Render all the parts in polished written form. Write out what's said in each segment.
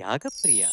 త్యాగప్రియ.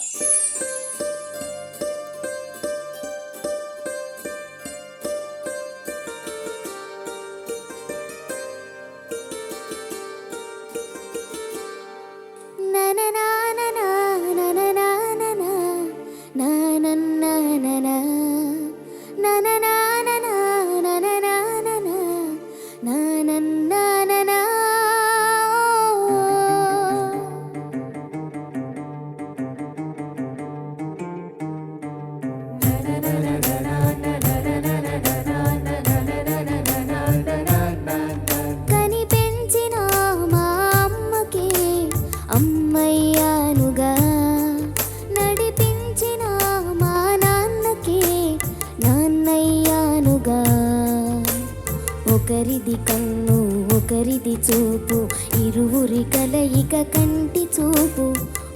ఒకరిది కన్ను ఒకరిది చూపు ఇరువురి కలయిక కంటి చూపు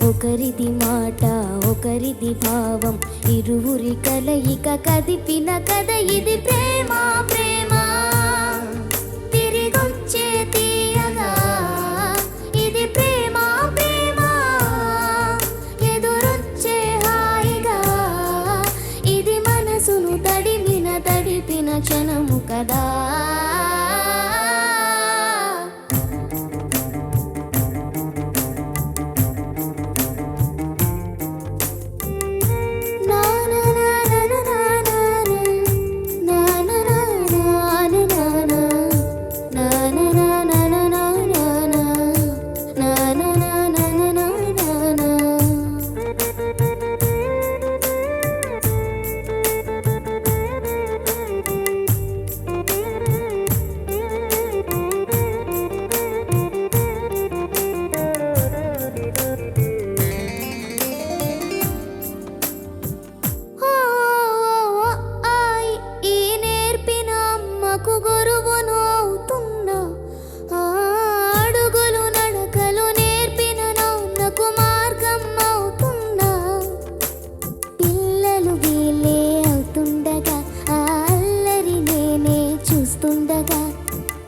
ఒకరిది మాట ఒకరిది భావం ఇరువురి కలయిక కదిపిన కథ ఇది ప్రేమ ప్రేమ తిరిగొచ్చే తీయగా ఇది ప్రేమ ప్రేమ ఎదురొచ్చే హాయిగా ఇది మనసును తడిపిన క్షణము కదా.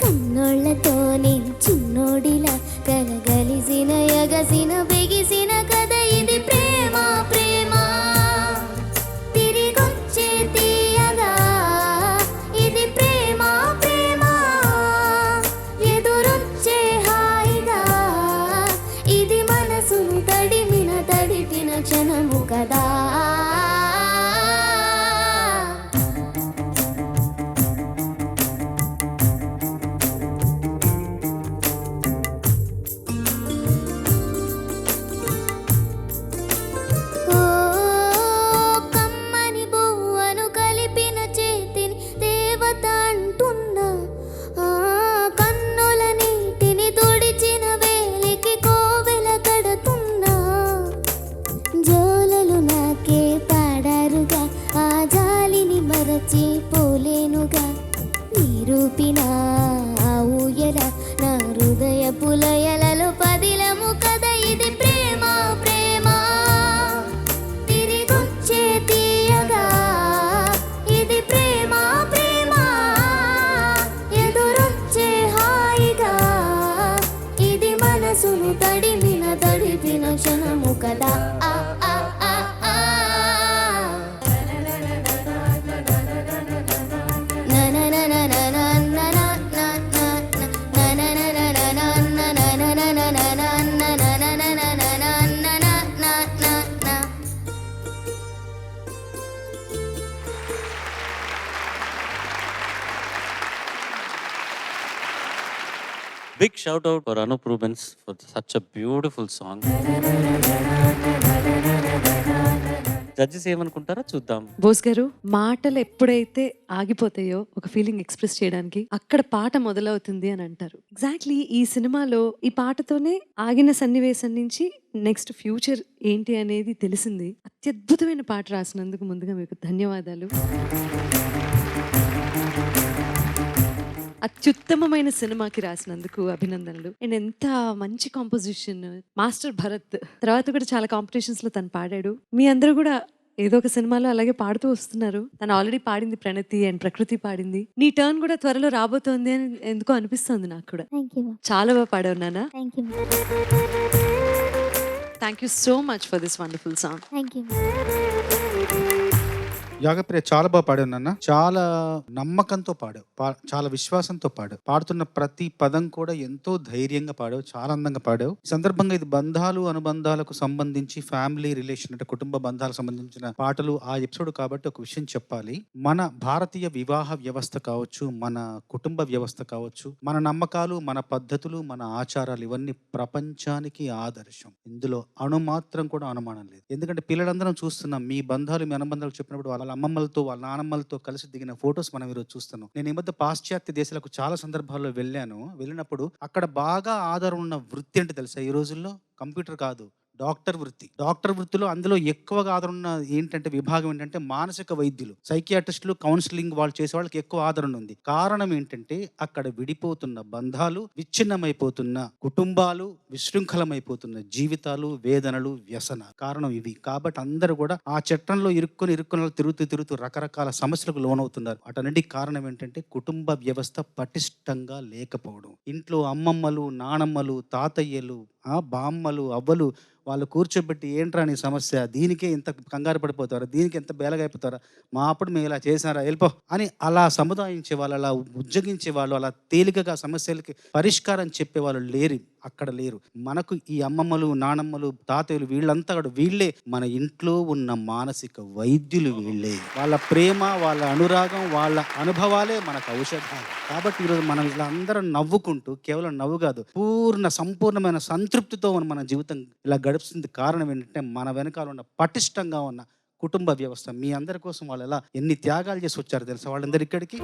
కన్నోళ్లతో నేను చిన్నోడిలా కలగలిసిన ఎగసిన బిగిసిన కథ ఇది ప్రేమ ప్రేమ తిరిగొచ్చే తీయగా ఇది ప్రేమ ప్రేమ ఎదురొచ్చే హాయిగా ఇది మనసును తడిపిన క్షణము కదా. పోలేనుగా నిరూపిన ఊయల నా హృదయ పులయలలో పదిలము కథ ఇది ప్రేమ ప్రేమ తిరిగొచ్చే తీయగా ఇది ప్రేమ ప్రేమ ఎదురొచ్చే హాయిగా ఇది మనసును తడిపిన క్షణము కదా. Big shout out for Anup Rubens for such a beautiful song. Judges ఏమనుకుంటారో చూద్దాం. బోస్ గారు, మాటలు ఎప్పుడైతే ఆగిపోతాయో ఒక ఫీలింగ్ ఎక్స్ప్రెస్ చేయడానికి అక్కడ పాట మొదలవుతుంది అని అంటారు. ఎగ్జాక్ట్లీ ఈ సినిమాలో ఈ పాటతోనే ఆగిన సన్నివేశం నుంచి నెక్స్ట్ ఫ్యూచర్ ఏంటి అనేది తెలిసింది. అత్యద్భుతమైన పాట రాసినందుకు ముందుగా మీకు ధన్యవాదాలు. అత్యుత్తమమైన సినిమాకి రాసినందుకు అభినందనలు. అండ్ ఎంత మంచి కాంపోజిషన్, మాస్టర్ భరత్. తర్వాత కూడా చాలా కాంపిటీషన్స్ లో తను పాడాడు. మీ అందరూ కూడా ఏదో ఒక సినిమాలో అలాగే పాడుతూ వస్తున్నారు. తను ఆల్రెడీ పాడింది ప్రణతి అండ్ ప్రకృతి పాడింది. నీ టర్న్ కూడా త్వరలో రాబోతోంది అని ఎందుకో అనిపిస్తుంది నాకు కూడా. చాలా బాగా పాడావు నాన్న. Thank you so much for this wonderful song. Thank you. Yagapriya చాలా బాగా పాడావు నాన్న. చాలా నమ్మకంతో పాడావు, చాలా విశ్వాసంతో పాడావు. పాడుతున్న ప్రతి పదం కూడా ఎంతో ధైర్యంగా పాడావు, చాలా అందంగా పాడావు. ఈ సందర్భంగా ఇది బంధాలు అనుబంధాలకు సంబంధించి, ఫ్యామిలీ రిలేషన్ అంటే కుటుంబ బంధాలకు సంబంధించిన పాటలు ఆ ఎపిసోడ్ కాబట్టి ఒక విషయం చెప్పాలి. మన భారతీయ వివాహ వ్యవస్థ కావచ్చు, మన కుటుంబ వ్యవస్థ కావచ్చు, మన నమ్మకాలు, మన పద్ధతులు, మన ఆచారాలు ఇవన్నీ ప్రపంచానికి ఆదర్శం. ఇందులో అణుమాత్రం కూడా అనుమానం లేదు. ఎందుకంటే పిల్లలందరం చూస్తున్నాం, మీ బంధాలు మీ అనుబంధాలు చెప్పినప్పుడు వాళ్ళ అమ్మమ్మలతో వాళ్ళ నానమ్మలతో కలిసి దిగిన ఫొటోస్ మనం ఈరోజు చూస్తున్నాం. నేను ఈ మధ్య పాశ్చాత్య దేశాలకు చాలా సందర్భాల్లో వెళ్ళినప్పుడు అక్కడ బాగా ఆధారం ఉన్న వృత్తి అంటే తెలుసా ఈ రోజుల్లో? కంప్యూటర్ కాదు, డాక్టర్ వృత్తి. డాక్టర్ వృత్తిలో అందులో ఎక్కువగా ఆదరణ ఉన్న ఏంటంటే విభాగం ఏంటంటే మానసిక వైద్యులు, సైకియాట్రిస్టులు, కౌన్సిలింగ్ వాళ్ళు చేసే వాళ్ళకి ఎక్కువ ఆదరణ ఉంది. కారణం ఏంటంటే అక్కడ విడిపోతున్న బంధాలు, విచ్ఛిన్నమైపోతున్న కుటుంబాలు, విశృంఖలమైపోతున్న జీవితాలు, వేదనలు, వ్యసనాలు. కారణం ఇవి. కాబట్టి అందరూ కూడా ఆ చట్టంలో ఇరుక్కుని తిరుగుతూ రకరకాల సమస్యలకు లోనవుతున్నారు. వాటన్నిటికి కారణం ఏంటంటే కుటుంబ వ్యవస్థ పటిష్టంగా లేకపోవడం. ఇంట్లో అమ్మమ్మలు, నానమ్మలు, తాతయ్యలు, బామ్మలు, అవ్వలు వాళ్ళు కూర్చోబెట్టి ఏంట్రా నీ సమస్య, దీనికే ఇంత కంగారు పడిపోతారా, దీనికి ఎంత బేలగైపోతారా, మా అప్పుడు మేము ఇలా చేసారా, వెళ్ళిపో అని అలా సముదాయించే వాళ్ళు, అలా ఉజ్జగించే వాళ్ళు, అలా తేలికగా సమస్యలకి పరిష్కారం చెప్పే వాళ్ళు అక్కడ లేరు. మనకు ఈ అమ్మమ్మలు, నానమ్మలు, తాతయ్యలు వీళ్ళంతా కూడా వీళ్ళే మన ఇంట్లో ఉన్న మానసిక వైద్యులు. వీళ్ళే వాళ్ళ ప్రేమ, వాళ్ళ అనురాగం, వాళ్ళ అనుభవాలే మనకు ఔషధాలు. కాబట్టి ఈరోజు మనం ఇలా అందరం నవ్వుకుంటూ, కేవలం నవ్వు కాదు, సంపూర్ణమైన సంతృప్తితో మన జీవితం ఇలా గడుపుతుంది. కారణం ఏంటంటే మన వెనకాల ఉన్న పటిష్టంగా ఉన్న కుటుంబ వ్యవస్థ. మీ అందరి కోసం వాళ్ళు ఎలా ఎన్ని త్యాగాలు చేసి వచ్చారు తెలుసా వాళ్ళందరూ ఇక్కడికి.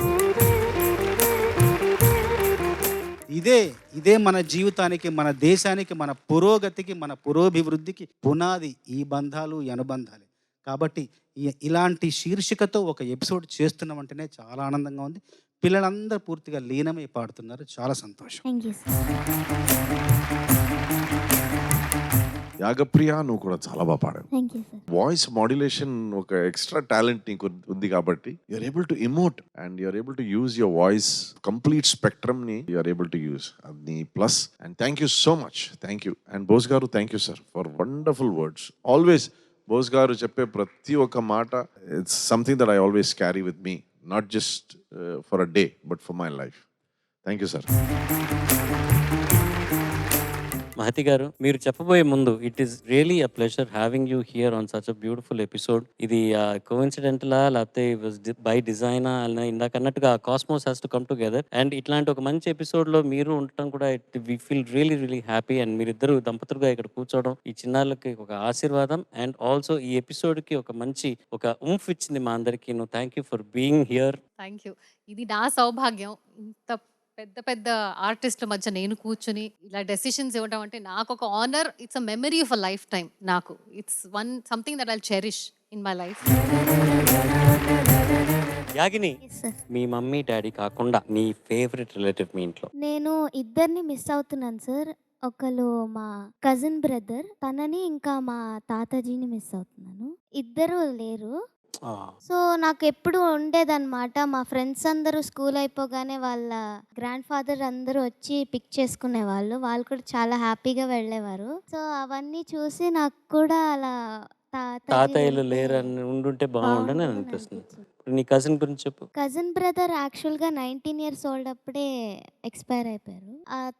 ఇదే మన జీవితానికి, మన దేశానికి, మన పురోగతికి, మన పురోభివృద్ధికి పునాది ఈ బంధాలు, ఈ అనుబంధాలు. కాబట్టి ఇలాంటి శీర్షికతో ఒక ఎపిసోడ్ చేస్తున్నామంటేనే చాలా ఆనందంగా ఉంది. పిల్లలందరూ పూర్తిగా లీనమై పాడుతున్నారు. చాలా సంతోషం. Thank you sir. యాగప్రియ నువ్వు కూడా చాలా బాగా పాడావు. Thank you sir. Voice modulation ఒక ఎక్స్ట్రా టాలెంట్ నీకు ఉంది కాబట్టి you're able to emote and you're able to use your voice complete spectrum ని యూఆర్ ఏబుల్ టు యూజ్. అది plus. And thank you so much. Thank you. And Bose garu thank you sir for wonderful words. Always Bose garu చెప్పే ప్రతి ఒక్క మాట it's something that I always carry with me, not just for a day but for my life. Thank you sir. Mahathi గారు, మీరు చెప్పబోయే ముందు it is really a pleasure having you here on such a beautiful episode. ఇది కోఇన్సిడెంటలా లేకపోతే by డిజైనా అని ఇందాక అన్నట్టుగా cosmos has to come together. And ఇట్లాంటి ఒక మంచి ఎపిసోడ్లో మీరు ఉండటం కూడా we feel really happy. And మీరిద్దరు దంపతులుగా ఇక్కడ కూర్చోవడం ఈ చిన్నారులకి ఒక ఆశీర్వాదం. అండ్ ఆల్సో ఈ ఎపిసోడ్కి ఒక మంచి ఉంఫ్ ఇచ్చింది మా అందరికీ. Thank you for being here. Thank you. ఇది నా సౌభాగ్యం. ఇంత పెద్ద పెద్ద ఆర్టిస్టుల మధ్య నేను కూర్చుని ఇలా డెసిషన్స్ ఇవ్వడం అంటే నాకు ఒక honour. It's a memory of a lifetime. నాకు it's something that I'll cherish in my life. Yagini, Yes, sir. మీ మమ్మీ డాడీ కాకుండా మీ ఫేవరెట్ రిలేటివ్ మీ ఇంట్లో? నేను ఇద్దరిని మిస్ అవుతున్నాను సార్. ఒకరు మా కజిన్ బ్రదర్, తనని ఇంకా మా తాతాజీని మిస్ అవుతున్నాను. ఇద్దరు లేరు. సో నాకు ఎప్పుడు ఉండేదన్నమాట, మా ఫ్రెండ్స్ అందరూ స్కూల్ అయిపోగానే వాళ్ళ గ్రాండ్ ఫాదర్ అందరూ వచ్చి పిక్ చేసుకునేవాళ్ళు. వాళ్ళు కూడా చాలా హ్యాపీగా వెళ్ళేవారు. సో అవన్నీ చూసి నాకు కూడా అలా తాతయ్యలు లేరని ఉండుంటే బాగుండని అనిపిస్తుంది. నీ కజిన్ గురించి చెప్పు. కజిన్ బ్రదర్ యాక్చువల్గా 19 years ఓల్డ్ అప్పుడే ఎక్స్పైర్ అయిపోయారు.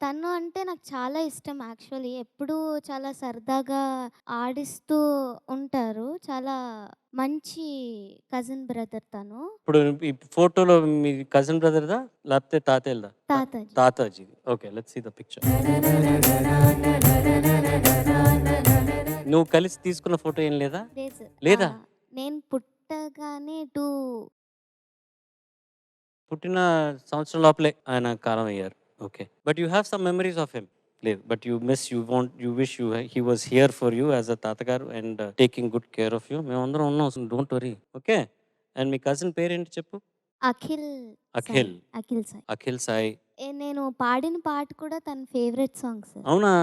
తను అంటే నాకు చాలా ఇష్టం యాక్చువల్లీ. ఎప్పుడూ చాలా సరదాగా ఆడిస్తూ ఉంటారు. చాలా మంచి కజిన్ బ్రదర్ తను. ఇప్పుడు ఈ ఫోటోలో మీ కజిన్ బ్రదర్దా లేకపోతే తాతయ్యదా? తాతాజీ. తాతాజీ. Okay, let's see the picture. నువ్వు కలిసి తీసుకున్న ఫోటో ఏం లేదా? లేదు. లేదా? నేను పుట్టగానే పుట్టిన సంవత్సరం లోపలే ఆయన కాలం అయ్యారు. Okay, but you have some memories of him. లేదు, but you wish he was here for you as a తాతగారు and taking good care of you. మేమందరం ఉన్నాం, డోంట్ వరీ. ఓకే. అండ్ మీ కజిన్ పేరేంటి చెప్పు? అఖిల్. అఖిల్. అఖిల్ సాయి. అఖిల్ సాయి. నేను పాడిన పాట కూడా తన ఫేవరెట్ సాంగ్ సార్. అవునా?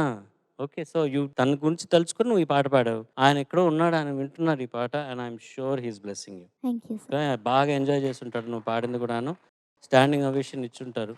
ఓకే, సో తన గురించి తలుచుకొని నువ్వు ఈ పాట పాడావు. ఆయన ఎక్కడో ఉన్నాడు, ఆయన వింటున్నారు ఈ పాట. And I'm sure he's blessing you. Thank you sir. బాగా ఎంజాయ్ చేస్తుంటాడు నువ్వు పాడింది కూడాను. Standing ovation ఇచ్చుంటారు.